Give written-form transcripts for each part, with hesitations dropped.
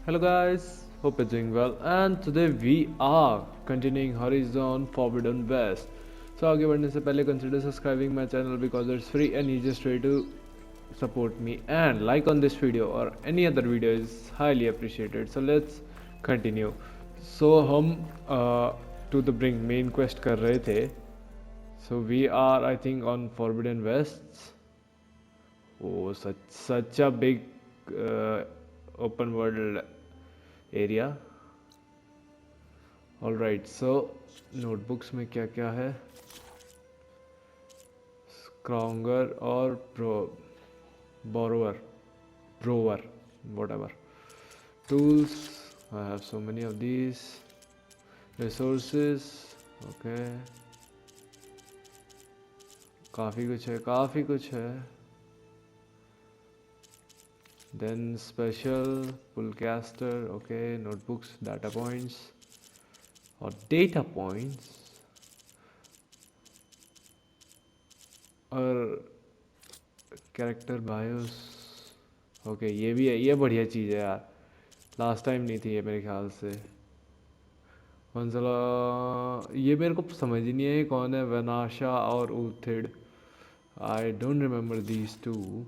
Hello guys, hope you're doing well, and today we are continuing Horizon Forbidden West. So आगे बढ़ने से पहले consider subscribing my channel because it's free and easiest way to support me, and like on this video or any other video is highly appreciated. So let's continue. So हम to the Brink main quest कर रहे थे. So we are I think on Forbidden West. Oh, such a big open world area. All right, so notebooks में क्या क्या है? Scrounger और brower, whatever. Tools, I have so many of these. Resources, okay. काफ़ी कुछ है. Then special, pullcaster, okay. Notebooks, data points or data points और character bios, okay. ये भी है, ये बढ़िया चीज़ है यार. लास्ट टाइम नहीं थी ये मेरे ख्याल से. मंजला ये मेरे को समझ ही नहीं है कौन है. वनाशा और उथिड, I don't remember these two.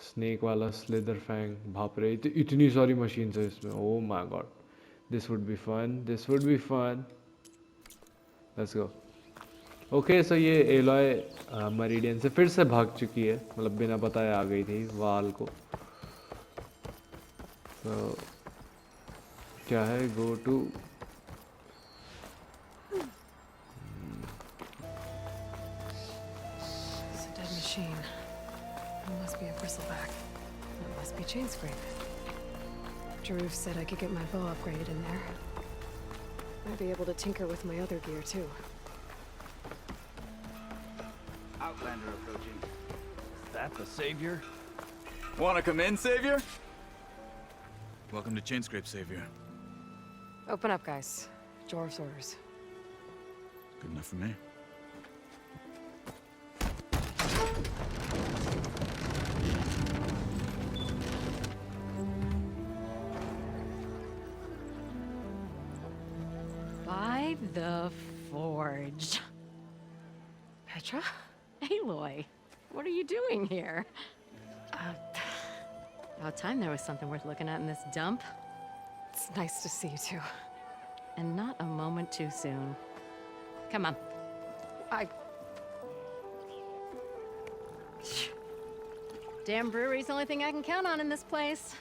Snake वाला स्लिदर फैंग, बाप रे इतनी सारी मशीन्स है इसमें. Oh my god, this would be fun. Let's go. Okay, so ये एलॉय मरीडियन से फिर से भाग चुकी है, मतलब बिना बताए आ गई थी वाल को. तो क्या है, go to Must be a bristleback. That must be chain scrape. Arnuf said I could get my bow upgraded in there. I'd be able to tinker with my other gear too. Outlander approaching. Is that the savior? Wanna come in, Savior? Welcome to Chainscrape, Savior. Open up, guys. Jorv's orders. Good enough for me. By the forge. Petra? Aloy, what are you doing here? About time there was something worth looking at in this dump. It's nice to see you too. And not a moment too soon. Come on. Damn brewery's the only thing I can count on in this place.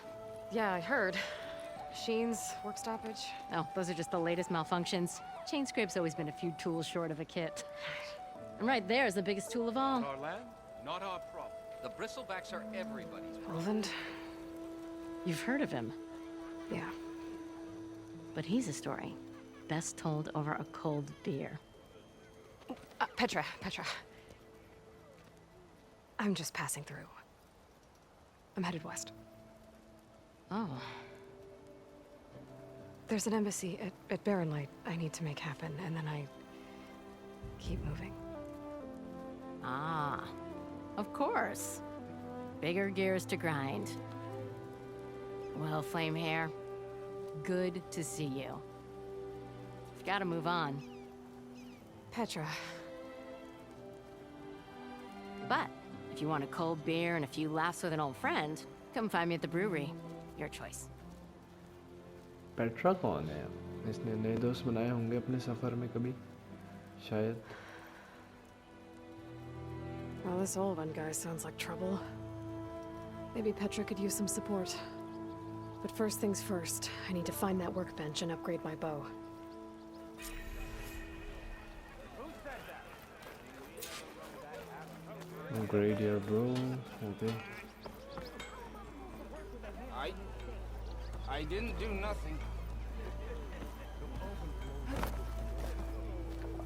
Yeah, I heard. Machines, work stoppage. Oh, those are just the latest malfunctions. Chainscrape's always been a few tools short of a kit. And right there is the biggest tool of all. Not our land, not our problem. The bristlebacks are everybody's problem. Ulvund? You've heard of him, Yeah. but he's a story best told over a cold beer. Petra. I'm just passing through. I'm headed west. Oh, There's an embassy at Barren Light I need to make happen, and then I keep moving. ah, of course. Bigger gears to grind. Well, Flame Hair, good to see you. You've got to move on. Petra. But if you want a cold beer and a few laughs with an old friend, come find me at the brewery. Your choice. Petra कौन है? इसने नए दोस्त बनाए होंगे अपने सफर में कभी, शायद. Well, this Ulvund guy sounds like trouble. Maybe Petra could use some support. But first things first, I need to find that workbench and upgrade my bow. Great here, bro. Okay. I didn't do nothing.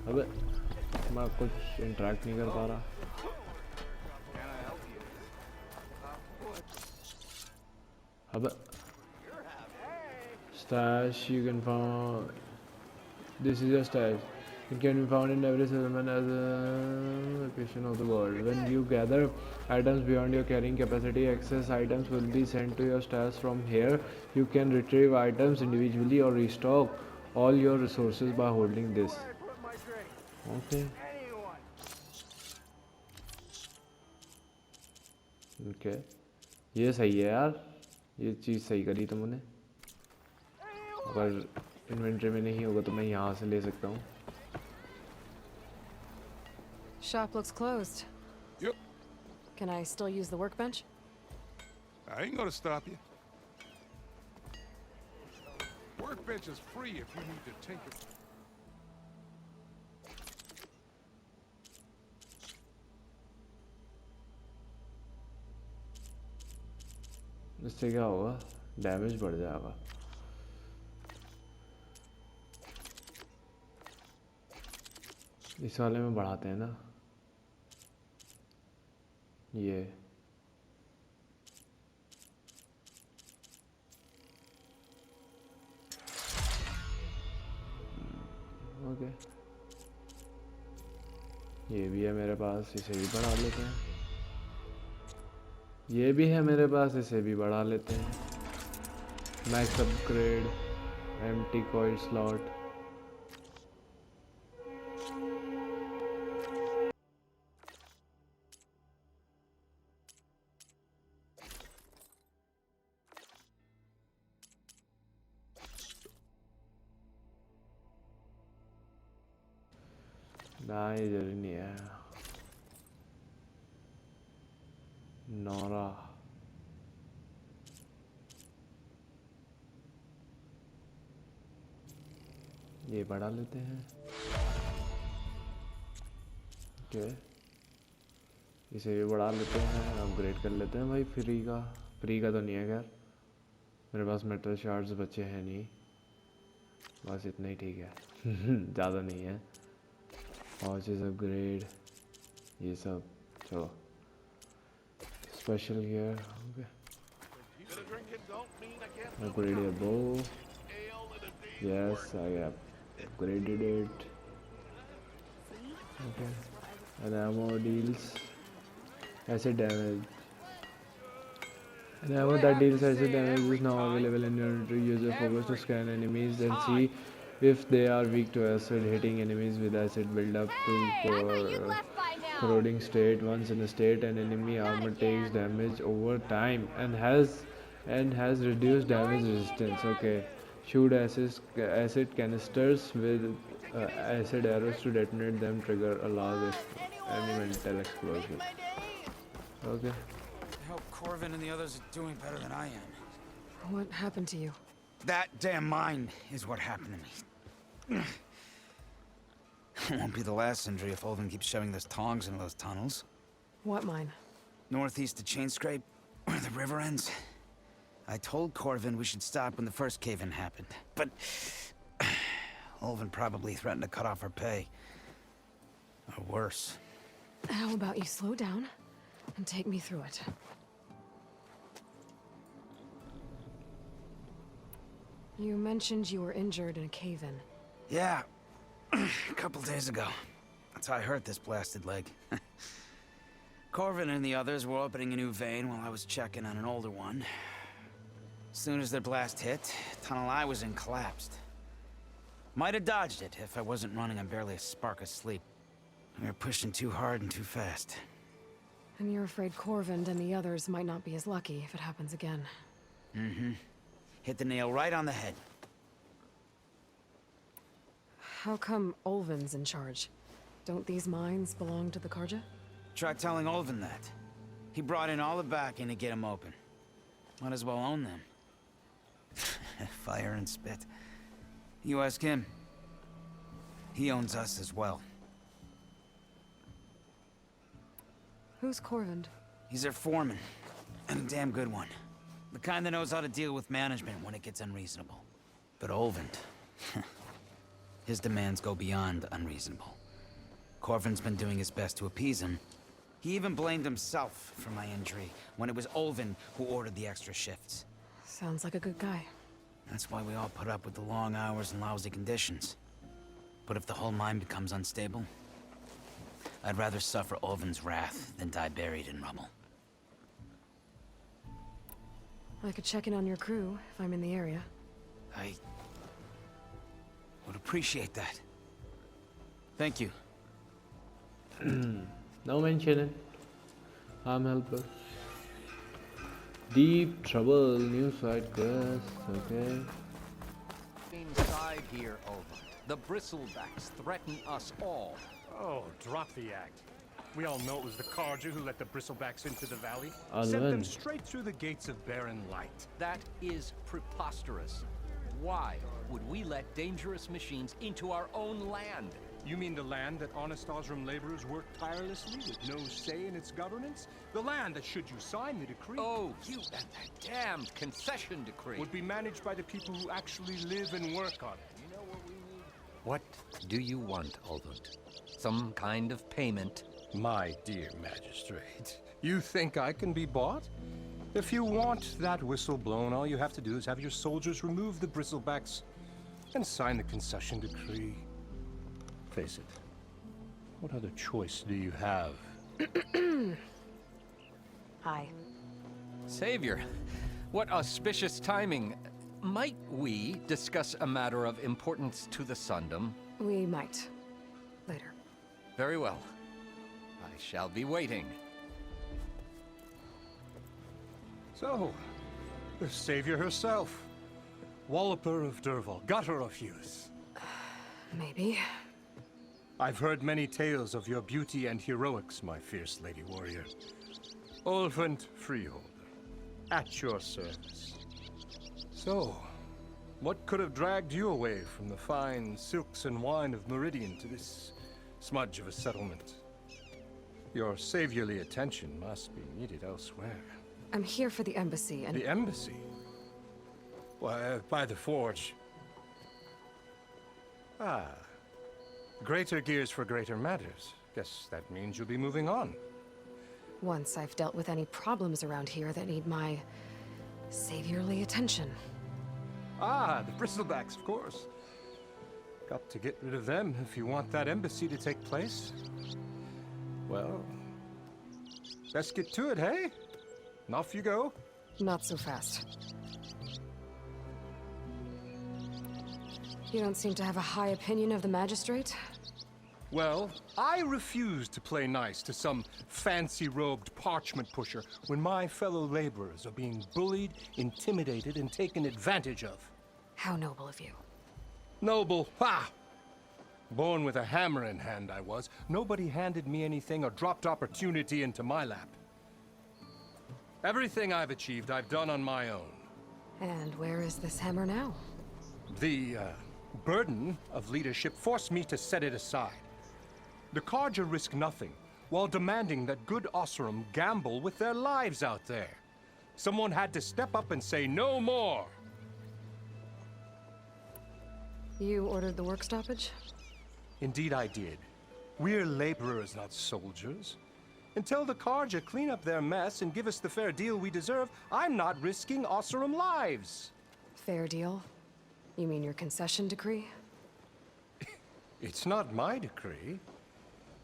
अबे मैं कुछ interact नहीं कर पा रहा. Can I help you? अबे stash you can find. This is your stash. It can be found in every settlement as a location of the world. When you gather items beyond your carrying capacity. Excess items will be sent to your stash from here. You can retrieve items individually or restock all your resources by holding this. Okay. Okay. ये सही है यार, ये चीज़ सही करी तुमने। अगर inventory में नहीं होगा तो मैं यहाँ से ले सकता हूँ। Shop looks closed. Yep. Can I still use the workbench? I ain't gonna stop you. Workbench is free if you need to tinker. इससे क्या होगा? डैमेज बढ़ जाएगा। इस वाले में बढ़ाते हैं ना ये। ओके, ये भी है मेरे पास, इसे भी बढ़ा लेते हैं। ये भी है मेरे पास, इसे भी बढ़ा लेते हैं। Max upgrade, empty coil slot. ना ये जरूरी नहीं है। नोरा, ये बढ़ा लेते हैं। ओके, इसे भी बढ़ा लेते हैं, अपग्रेड कर लेते हैं भाई। फ्री का तो नहीं है खैर, मेरे पास मेटल शार्ड्स बचे हैं नहीं, बस इतना ही ठीक है। ज़्यादा नहीं है। वॉचेस अपग्रेड, ये सब चलो। Special gear, okay. Upgrade your बो, yes, I have upgraded it. Okay, and ammo deals acid damage. An ammo that deals acid damage is now available in your inventory. Use your focus to scan enemies and see if they are weak to acid. Hitting enemies with acid build up to corroding state. Once in a state, an enemy armor takes damage over time and has reduced damage resistance. Okay. Shoot acid canisters with acid arrows to detonate them. Trigger a large elemental explosion. Okay. I hope Corvin and the others are doing better than I am. What happened to you? That damn mine is what happened to me. It won't be the last injury if Ulvund keeps shoving those tongs into those tunnels. What mine? Northeast of Chainscrape, where the river ends. I told Corvin we should stop when the first cave-in happened, but Ulvund probably threatened to cut off our pay. Or worse. How about you slow down and take me through it? You mentioned you were injured in a cave-in. Yeah, a couple days ago. That's how I hurt this blasted leg. Corvin and the others were opening a new vein while I was checking on an older one. As soon as their blast hit, the tunnel I was in collapsed. Might have dodged it if I wasn't running on barely a spark of sleep. We were pushing too hard and too fast. And you're afraid Corvin and the others might not be as lucky if it happens again. Mm-hmm. Hit the nail right on the head. How come Ulvund's in charge? Don't these mines belong to the Karja? Try telling Ulvund that. He brought in all the backing to get them open. Might as well own them. Fire and spit. You ask him. He owns us as well. Who's Corvin? He's their foreman. And a damn good one. The kind that knows how to deal with management when it gets unreasonable. But Ulvund... his demands go beyond unreasonable. Corvin's been doing his best to appease him. He even blamed himself for my injury, when it was Ulvund who ordered the extra shifts. Sounds like a good guy. That's why we all put up with the long hours and lousy conditions. But if the whole mine becomes unstable, I'd rather suffer Ulvund's wrath than die buried in rubble. I could check in on your crew if I'm in the area. I would appreciate that. Thank you. No mention it. I'm helpless. Deep trouble, new side quest, okay. Inside here, Ulvund. The bristlebacks threaten us all. Oh, drop the act. We all know it was the Carja who let the bristlebacks into the valley. Sent them Ulvund. straight through the gates of barren light. That is preposterous. Why would we let dangerous machines into our own land? You mean the land that honest Osram laborers work tirelessly with no say in its governance? The land that, should you sign the decree, Oh, you and that damned concession decree. would be managed by the people who actually live and work on it. You know what we need? What do you want, Ulvund? Some kind of payment? My dear magistrate, you think I can be bought? If you want that whistle blown, all you have to do is have your soldiers remove the bristlebacks and sign the concession decree. Face it, what other choice do you have? Hi. Savior, what auspicious timing. Might we discuss a matter of importance to the Sundom? We might. Later. Very well. I shall be waiting. So, the savior herself. Walloper of Derval, gutter of youth. Maybe. I've heard many tales of your beauty and heroics, my fierce lady warrior. Ulvund Freeholder, at your service. So, what could have dragged you away from the fine silks and wine of Meridian to this smudge of a settlement? Your saviorly attention must be needed elsewhere. I'm here for the embassy and... The embassy? Why, by the forge. Ah. Greater gears for greater matters. Guess that means you'll be moving on. Once I've dealt with any problems around here that need my saviorly attention. Ah, the bristlebacks, of course. Got to get rid of them if you want that embassy to take place. Well, best get to it, hey? And off you go. Not so fast. You don't seem to have a high opinion of the magistrate? Well, I refuse to play nice to some fancy-robed parchment pusher when my fellow laborers are being bullied, intimidated, and taken advantage of. How noble of you. Noble, ha! Born with a hammer in hand, I was. Nobody handed me anything or dropped opportunity into my lap. Everything I've achieved, I've done on my own. And where is this hammer now? The, burden of leadership forced me to set it aside. The Carja risk nothing, while demanding that good Osram gamble with their lives out there. Someone had to step up and say no more. You ordered the work stoppage? Indeed I did. We're laborers, not soldiers. Until the Carja clean up their mess and give us the fair deal we deserve, I'm not risking Osram lives. Fair deal? You mean your concession decree? It's not my decree.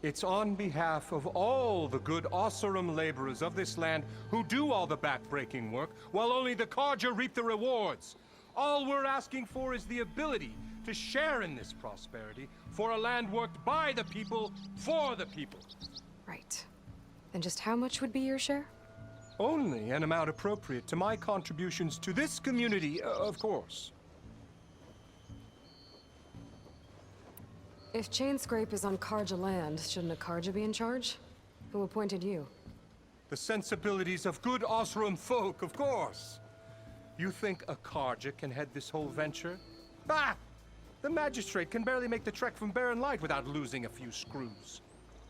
It's on behalf of all the good Osram laborers of this land who do all the back-breaking work, while only the Carja reap the rewards. All we're asking for is the ability to share in this prosperity for a land worked by the people, for the people. Right. And just how much would be your share? Only an amount appropriate to my contributions to this community, of course. If Chainscrape is on Carja land, shouldn't a Carja be in charge? Who appointed you? The sensibilities of good Osram folk, of course. You think a Carja can head this whole venture? Bah! The magistrate can barely make the trek from Barren Light without losing a few screws.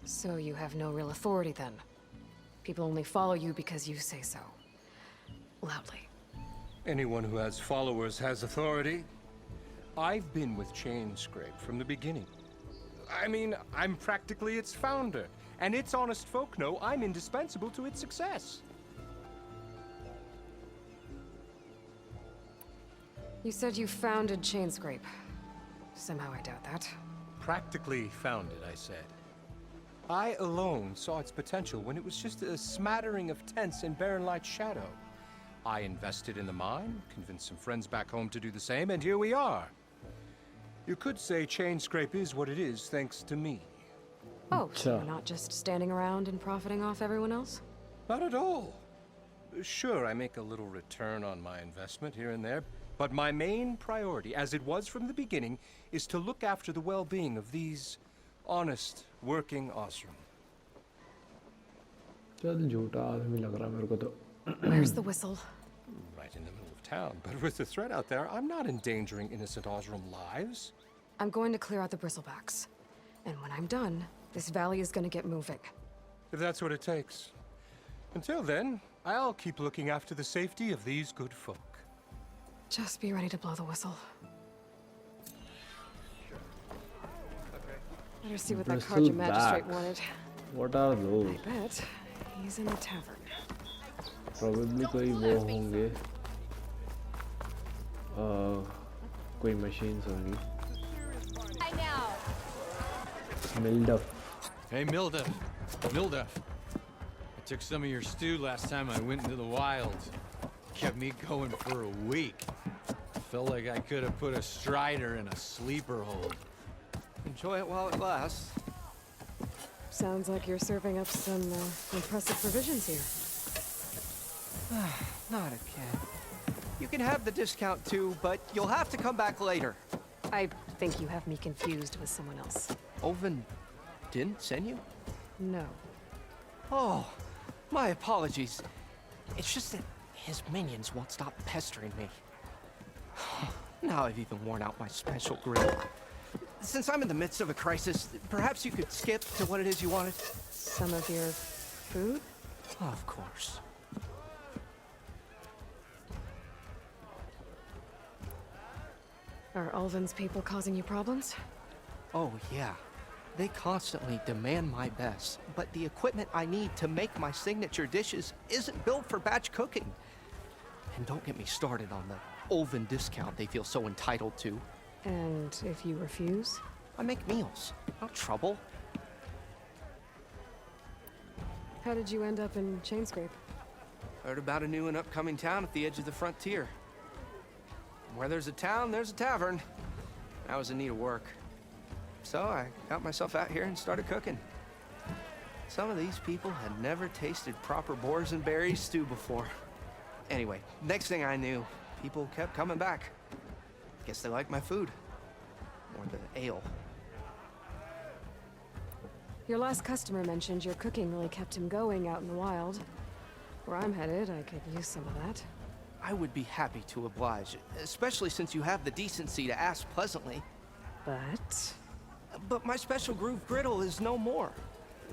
So you have no real authority then? People only follow you because you say so. Loudly. Anyone who has followers has authority. I've been with Chainscrape from the beginning. I mean, I'm practically its founder, and its honest folk know I'm indispensable to its success. You said you founded Chainscrape. Somehow I doubt that. Practically founded, I said. I alone saw its potential when it was just a smattering of tents in Barren Light's shadow. I invested in the mine, convinced some friends back home to do the same, and here we are. You could say Chainscrape is what it is thanks to me. Oh, so you're not just standing around and profiting off everyone else? Not at all. Sure, I make a little return on my investment here and there, but my main priority, as it was from the beginning, is to look after the well-being of these honest, working Osram. चल झूठा आदमी लग रहा मेरे को तो. Where's the whistle? Right in the middle of town, but with the threat out there, I'm not endangering innocent Osram lives. I'm going to clear out the bristlebacks. And when I'm done, this valley is going to get moving. If that's what it takes. Until then, I'll keep looking after the safety of these good folk. Just be ready to blow the whistle. Better see what that Carja magistrate wanted. What are those? I bet he's in the tavern. Probably कोई वो होंगे. कोई machines होंगी. I know. Milduf. Hey, Milduf. Milduf. I took some of your stew last time I went into the wilds. Kept me going for a week. Felt like I could have put a strider in a sleeper hold. Enjoy it while it lasts. Sounds like you're serving up some impressive provisions here. Not again. You can have the discount too, but you'll have to come back later. I think you have me confused with someone else. Ulvund didn't send you? No. Oh, my apologies. It's just that his minions won't stop pestering me. Now I've even worn out my special grill. Since I'm in the midst of a crisis, perhaps you could skip to what it is you wanted? Some of your food? Of course. Are Ulvund's people causing you problems? Oh, yeah. They constantly demand my best, but the equipment I need to make my signature dishes isn't built for batch cooking. And don't get me started on the Ulvund discount they feel so entitled to. And if you refuse? I make meals, no trouble. How did you end up in Chainscrape? Heard about a new and upcoming town at the edge of the frontier. Where there's a town, there's a tavern. I was in need of work. So I got myself out here and started cooking. Some of these people had never tasted proper boars and berries stew before. Anyway, next thing I knew, people kept coming back. Guess they like my food. Or the ale. Your last customer mentioned your cooking really kept him going out in the wild. Where I'm headed, I could use some of that. I would be happy to oblige, especially since you have the decency to ask pleasantly. But my special groove griddle is no more.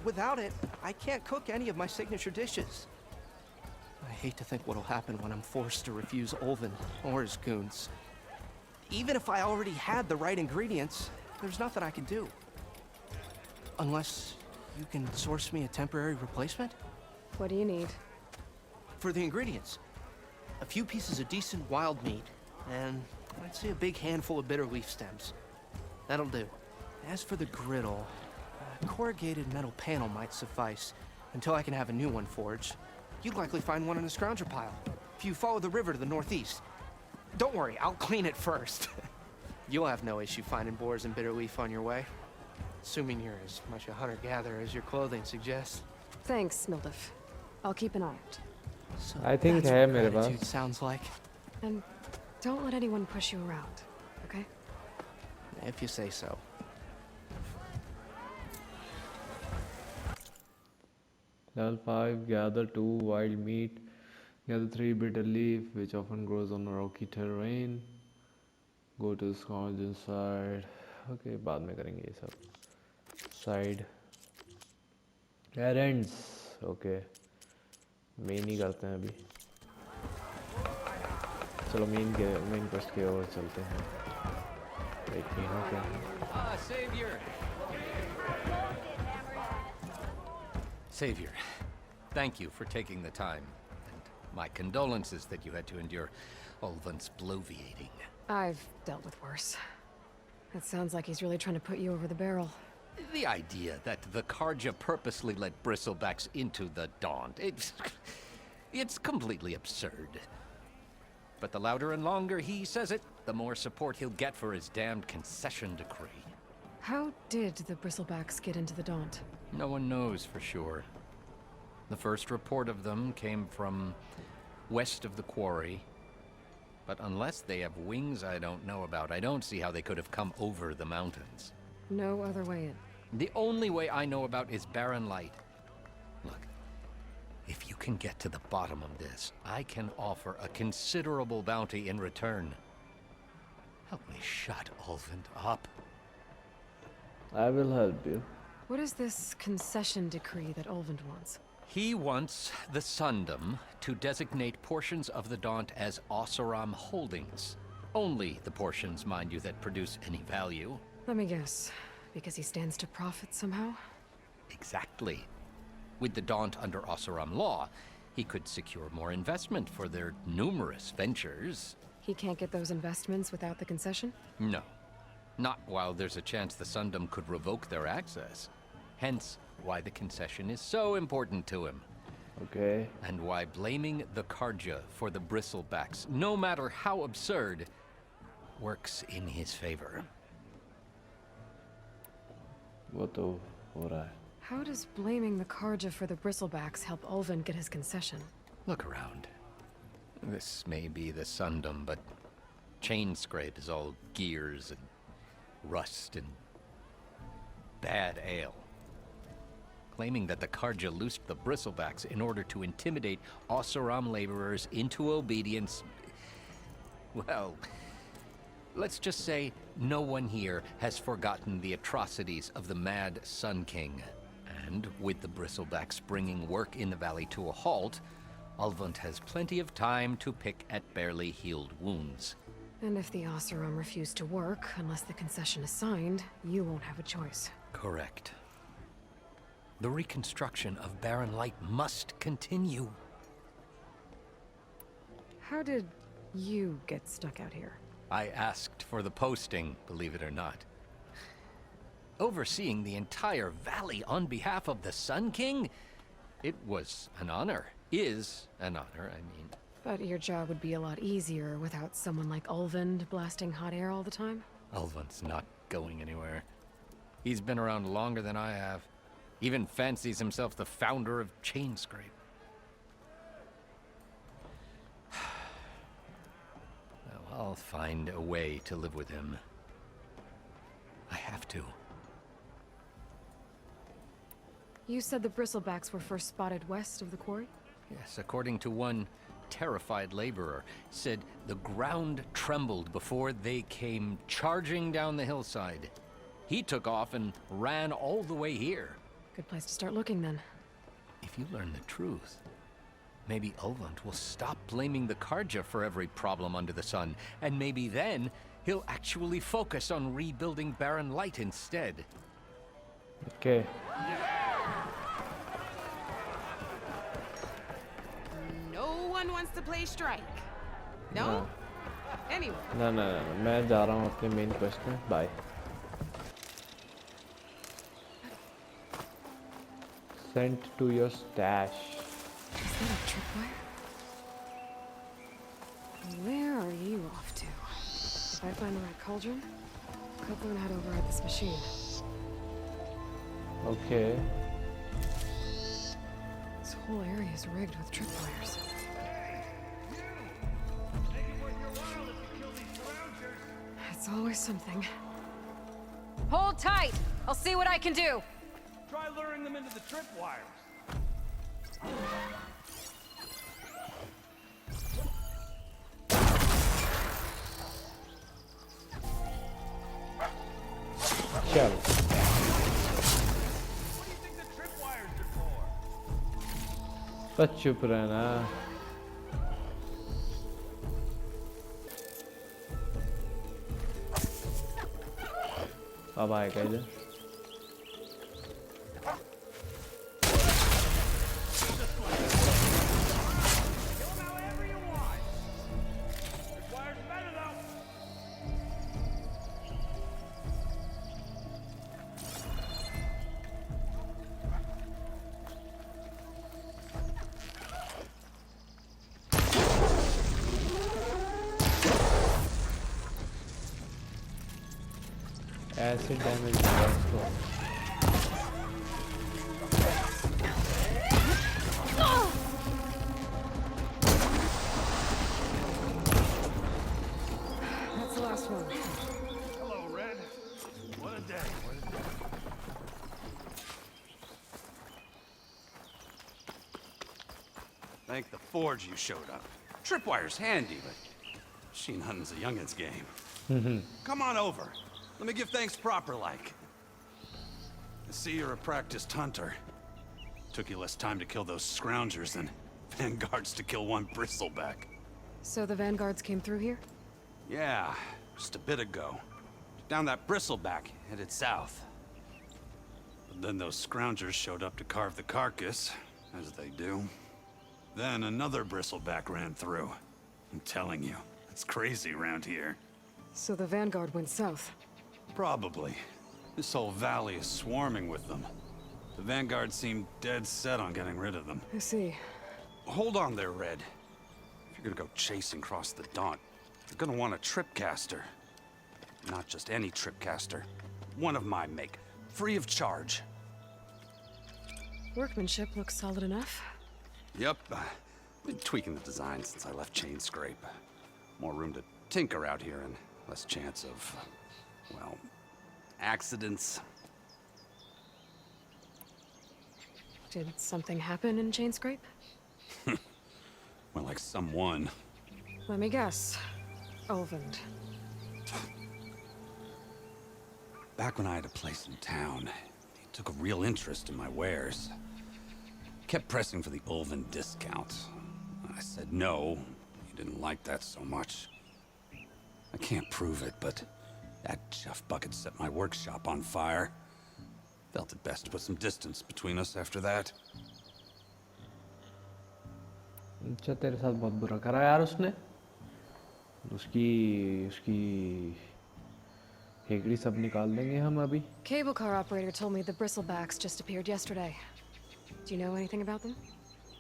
Without it, I can't cook any of my signature dishes. I hate to think what'll happen when I'm forced to refuse Ulvund or his goons. Even if I already had the right ingredients, there's nothing I can do. Unless you can source me a temporary replacement? What do you need? For the ingredients, a few pieces of decent wild meat, and I'd say a big handful of bitter leaf stems. That'll do. As for the griddle, a corrugated metal panel might suffice until I can have a new one forged. You'd likely find one in a scrounger pile, if you follow the river to the northeast. Don't worry, I'll clean it first. You'll have no issue finding boars and bitter leaf on your way. Assuming you're as much a hunter-gatherer as your clothing suggests. Thanks, Milduf. I'll keep an eye out. So I think that's है what मेरे gratitude pass. sounds like. And don't let anyone push you around, okay? If you say so. Level 5, gather 2 wild meat. Gather 3 bitter leaf, which often grows on rocky terrain. Go to the scourge inside. Okay, बाद में करेंगे ये सब. Side. Errands. Okay. Main ही करते हैं अभी. चलो main quest के ओर चलते हैं. Wait, यहाँ क्या है? Ah, Savior! Savior, thank you for taking the time. And my condolences that you had to endure Ulvund's bloviating. I've dealt with worse. It sounds like he's really trying to put you over the barrel. The idea that the Carja purposely let bristlebacks into the Daunt, it's completely absurd. but the louder and longer he says it, the more support he'll get for his damned concession decree. How did the bristlebacks get into the Daunt? No one knows for sure. The first report of them came from west of the quarry. But unless they have wings I don't know about, I don't see how they could have come over the mountains. No other way in. The only way I know about is barren light. Look, if you can get to the bottom of this, I can offer a considerable bounty in return. Help me shut Ulvund up. I will help you. What is this concession decree that Ulvund wants? He wants the Sundom to designate portions of the Daunt as Oseram holdings. Only the portions, mind you, that produce any value. Let me guess. Because he stands to profit somehow? Exactly. With the Daunt under Oseram law, he could secure more investment for their numerous ventures. He can't get those investments without the concession? No. Not while there's a chance the Sundom could revoke their access. Hence, why the concession is so important to him. Okay. And why blaming the Karja for the bristlebacks, no matter how absurd, works in his favor. वो तो हो रहा है. How does blaming the Karja for the bristlebacks help Ulvund get his concession? Look around. This may be the Sundom, but Chainscrape is all gears and rust and bad ale. Claiming that the Karja loosed the bristlebacks in order to intimidate Oseram laborers into obedience. Well, let's just say no one here has forgotten the atrocities of the Mad Sun King. And with the bristlebacks bringing work in the valley to a halt, Ulvund has plenty of time to pick at barely healed wounds. And if the Oseram refuse to work, unless the concession is signed, you won't have a choice. Correct. The reconstruction of Barren Light must continue. How did you get stuck out here? I asked for the posting, believe it or not. Overseeing the entire valley on behalf of the Sun King? It was an honor. Is an honor, I mean. But your job would be a lot easier without someone like Ulvund blasting hot air all the time? Ulvund's not going anywhere. He's been around longer than I have. Even fancies himself the founder of Chainscrape. Well, I'll find a way to live with him. I have to. You said the bristlebacks were first spotted west of the quarry? Yes, according to one terrified laborer, said the ground trembled before they came charging down the hillside. He took off and ran all the way here. Good place to start looking, then. If you learn the truth, maybe Ulvund will stop blaming the Karja for every problem under the sun, and maybe then he'll actually focus on rebuilding Barren Light instead. Okay. No one wants to play strike. No? Anyway. No. मैं जा रहा हूँ अपने main quest में. Bye. Sent to your stash. Is that a tripwire? Where are you off to? If I find the right cauldron, could learn how to override this machine. Okay. This whole area is rigged with tripwires. It's always something. Hold tight. I'll see what I can do. Try luring them into the tripwires. चल. What do you think the tripwires are for? बस चुप रहना. अब आएगा इधर. Acid damage हुआ उसको. That's the last one. Hello, Red. What a day. Thank the forge you showed up. Tripwire's handy, but machine hunting's a youngin's game. Come on over. Let me give thanks proper like. I see you're a practiced hunter. Took you less time to kill those scroungers than vanguards to kill one bristleback. So the vanguards came through here? Yeah, just a bit ago. Down that bristleback, headed south. But then those scroungers showed up to carve the carcass, as they do. Then another bristleback ran through. I'm telling you, it's crazy around here. So the vanguard went south? Probably. This whole valley is swarming with them. The vanguard seemed dead set on getting rid of them. I see. Hold on there, Red. If you're gonna go chasing across the Daunt, you're gonna want a tripcaster. Not just any tripcaster. One of my make. Free of charge. Workmanship looks solid enough. Yep. Been tweaking the design since I left Chainscrape. More room to tinker out here and less chance of, well, accidents. Did something happen in Chainscrape? Well, like someone. Let me guess. Ulvund. Back when I had a place in town, he took a real interest in my wares. Kept pressing for the Ulvund discount. I said no. He didn't like that so much. I can't prove it, but that chuff bucket set my workshop on fire. Felt it best to put some distance between us after that. अच्छा तेरे साथ बहुत बुरा करा यार उसने. उसकी हेगड़ी सब निकाल देंगे हम अभी. Cable car operator told me the bristlebacks just appeared yesterday. Do you know anything about them?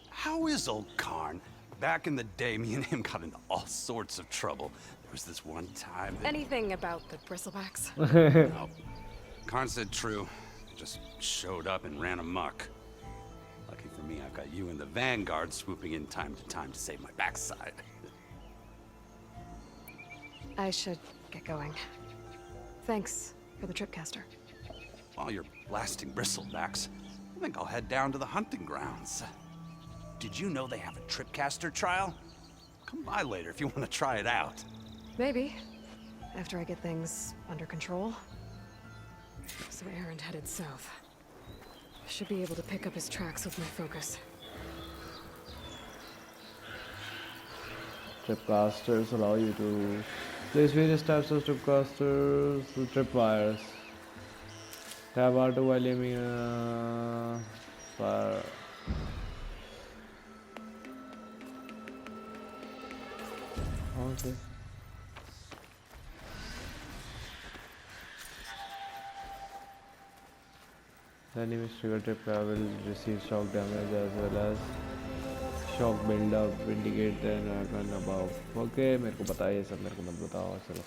How is old Karn? Back in the day, me and him got into all sorts of trouble. There was this one time that... Anything about the bristlebacks? No. Karn said true. They just showed up and ran amok. Lucky for me, I've got you and the Vanguard swooping in time to save my backside. I should get going. Thanks for the tripcaster. While you're blasting bristlebacks, I think I'll head down to the hunting grounds. Did you know they have a tripcaster trial? Come by later if you want to try it out. Maybe. After I get things under control. So Errands headed south. Should be able to pick up his tracks with my focus. Tripcasters allow you to place various types of tripcasters to tripwires. Tab R2 while aiming fire. Okay. The enemy trigger tripwire will receive shock damage as well as shock build-up, indicate and icon above. Okay, मेरे को पता है ये सब, मेरे को मत बताओ. चलो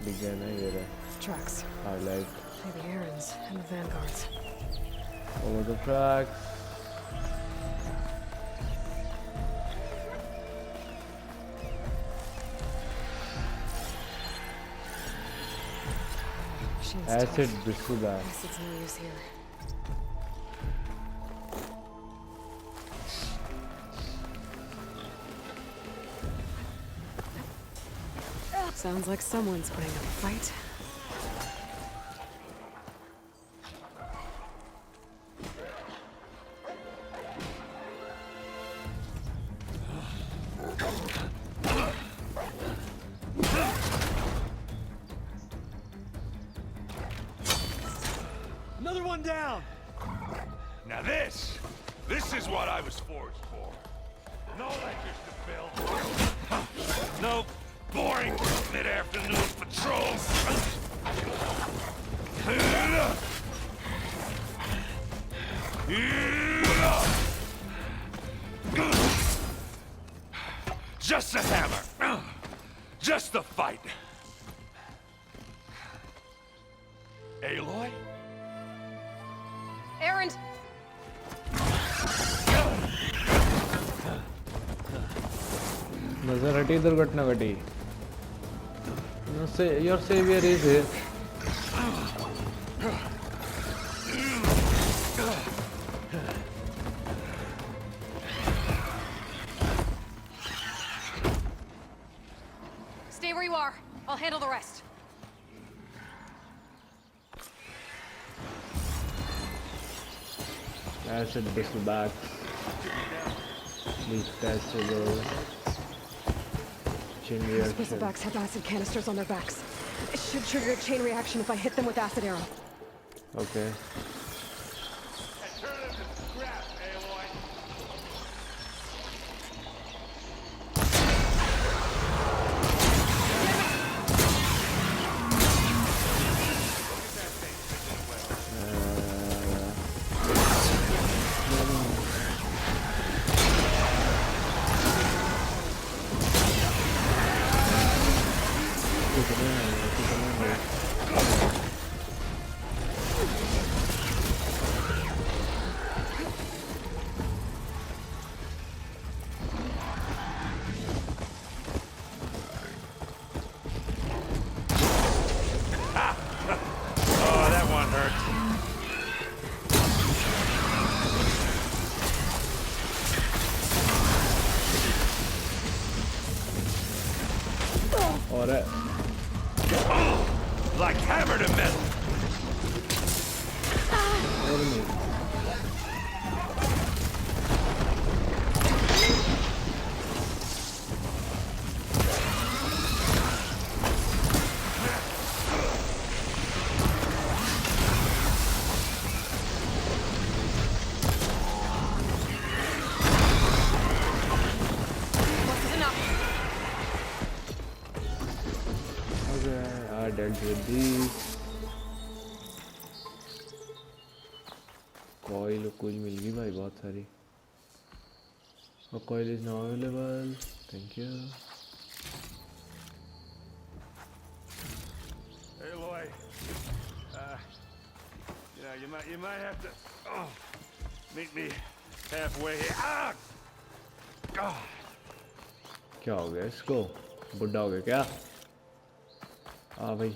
दिख गया ना ये रहा. Tracks. Highlight. Maybe Errands and the vanguards. Over the tracks. Acid bristleback. Acid's no use here. Sounds like someone's putting up a fight. Another one down! Now this is what I was forged for. No ledgers to fill. No boring mid-afternoon patrols. Just a hammer. Just the fight. Aloy? Errand! नजर हटी दुर्घटना घटी Your savior is here. Stay where you are. I'll handle the rest. Acid bristleback. Detachable. Chain Those reaction. bristlebacks have acid canisters on their backs. It should trigger a chain reaction if I hit them with acid arrow. Okay. Turn them to scrap, Aloy. Oh, that one hurt. Alright. Like hammer to metal. Okay, I dealt with these. Coil मिल गई भाई बहुत सारी. Coil is now available. Thank you. Aloy, you might have to meet me halfway here. Ah! क्या हो गया इसको? बुड्ढा हो गया क्या? भाई.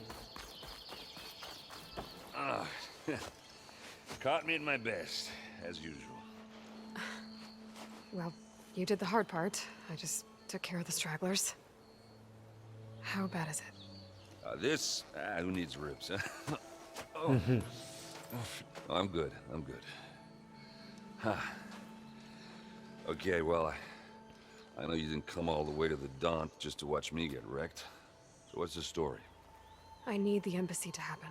Caught me at my best, as usual. Well, you did the hard part. I just took care of the stragglers. How bad is it? Who needs ribs, huh? Oh. I'm good, I'm good. Huh. Okay, well, I know you didn't come all the way to the Daunt just to watch me get wrecked. So what's the story? I need the embassy to happen,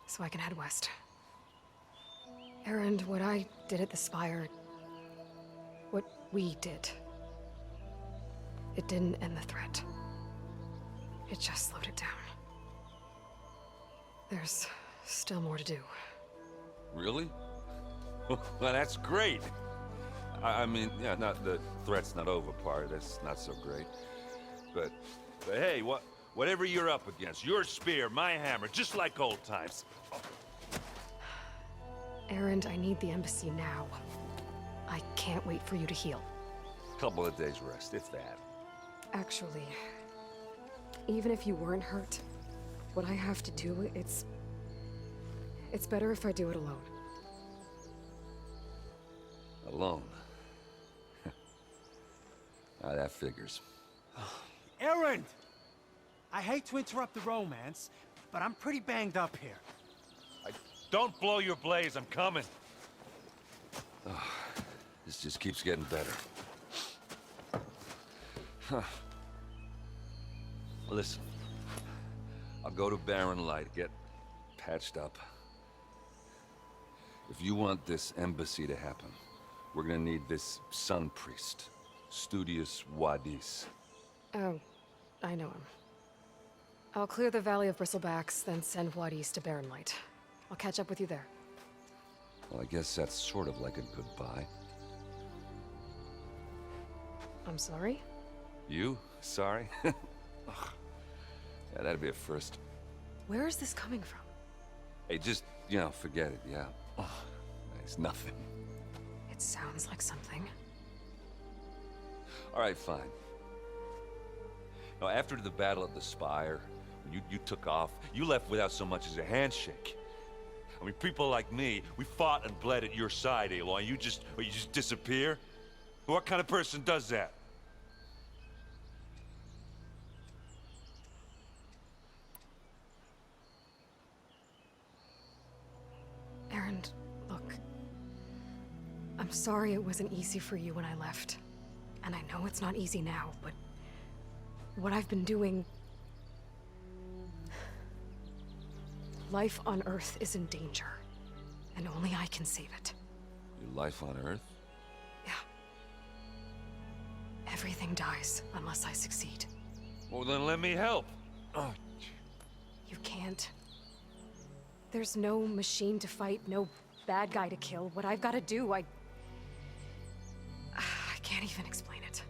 so I can head west. Errand, what I did at the Spire, what we did, it didn't end the threat. It just slowed it down. There's still more to do. Really? Well, that's great. I mean, yeah, not the threat's not over part. That's not so great. But hey, whatever you're up against, your spear, my hammer, just like old times. Errand, I need the embassy now. I can't wait for you to heal. Couple of days rest, if that. Actually, even if you weren't hurt, what I have to do, it's better if I do it alone. Alone? That figures. Errand! I hate to interrupt the romance, but I'm pretty banged up here. Don't blow your blaze, I'm coming. This just keeps getting better. Huh. Listen, I'll go to Barren Light, get patched up. If you want this embassy to happen, we're gonna need this sun priest, Studious Wadis. Oh, I know him. I'll clear the Valley of Bristlebacks, then send Wadis to Barren Light. I'll catch up with you there. Well, I guess that's sort of like a goodbye. I'm sorry? You? Sorry? Yeah, that'd be a first. Where is this coming from? Hey, just, forget it, yeah. It's nothing. It sounds like something. All right, fine. Now, after the battle at the Spire, when you took off, you left without so much as a handshake. I mean, people like me, we fought and bled at your side, Aloy. You just disappear? What kind of person does that? Errand, look. I'm sorry it wasn't easy for you when I left. And I know it's not easy now, but what I've been doing... Life on Earth is in danger, and only I can save it. Your life on Earth? Yeah. Everything dies unless I succeed. Well, then let me help. Oh. You can't. There's no machine to fight, no bad guy to kill. What I've got to do, I can't even explain it.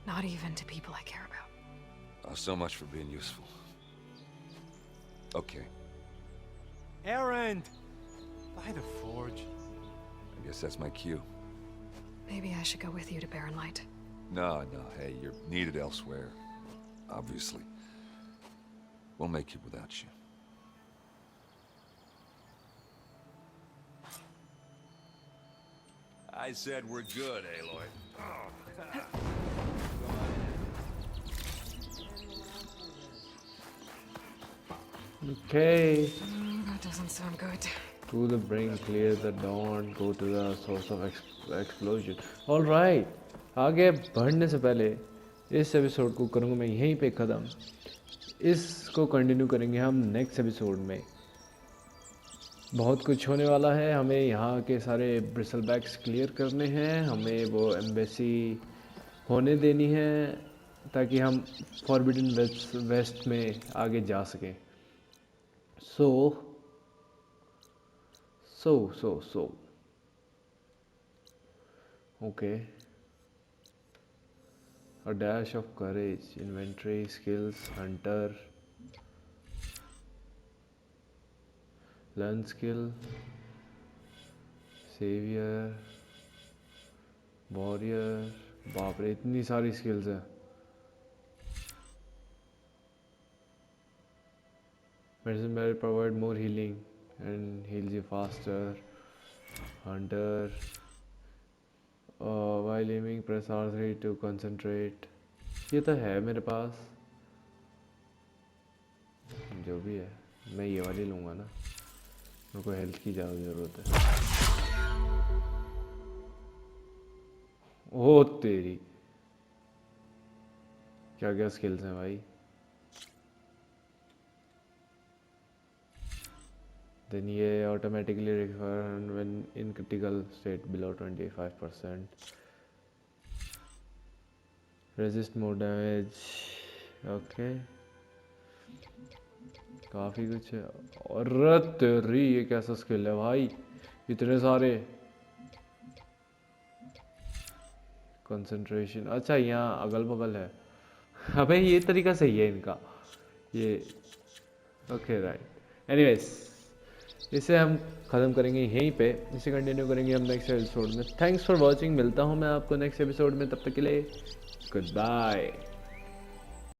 Not even to people I care about. Oh, so much for being useful. Okay. Errand! By the forge. I guess that's my cue. Maybe I should go with you to Barren Light. No, hey, you're needed elsewhere. Obviously. We'll make it without you. I said we're good, Aloy. Okay. That doesn't sound good. To the brink, clear the dawn, go to the source of explosion. All right. आगे बढ़ने से पहले इस episode को करूँगा मैं यहीं पे ख़त्म. इसको कंटिन्यू करेंगे हम नेक्स्ट एपिसोड में. बहुत कुछ होने वाला है. हमें यहाँ के सारे ब्रिसल बैग्स क्लियर करने हैं. हमें वो एम्बेसी होने देनी है ताकि हम फॉरबिडन वेस्ट में आगे जा सकें. So. Okay. A dash of courage, inventory, skills, hunter, learn skill, savior, warrior. बाप रे इतनी सारी skills है. Medicine barrel provide more healing and heals you faster. Hunter. While aiming, press R3 to concentrate. ये तो है मेरे पास. जो भी है, मैं ये वाली लूँगा ना. मेरे को हेल्थ की ज़्यादा ज़रूरत है. ओह तेरी. क्या स्किल्स हैं भाई. Then ये automatically recover when in critical state below 25%. Resist more damage. Okay. काफी कुछ है. और तेरी ये कैसा स्किल है भाई. इतने सारे. Concentration. अच्छा यहाँ अगल बगल है. अबे ये तरीका सही है इनका. ये. Okay right. Anyways. इसे हम ख़त्म करेंगे यहीं पे. इसे कंटिन्यू करेंगे हम नेक्स्ट एपिसोड में. Thanks for watching. मिलता हूँ मैं आपको नेक्स्ट एपिसोड में. तब तक के लिए गुड बाय.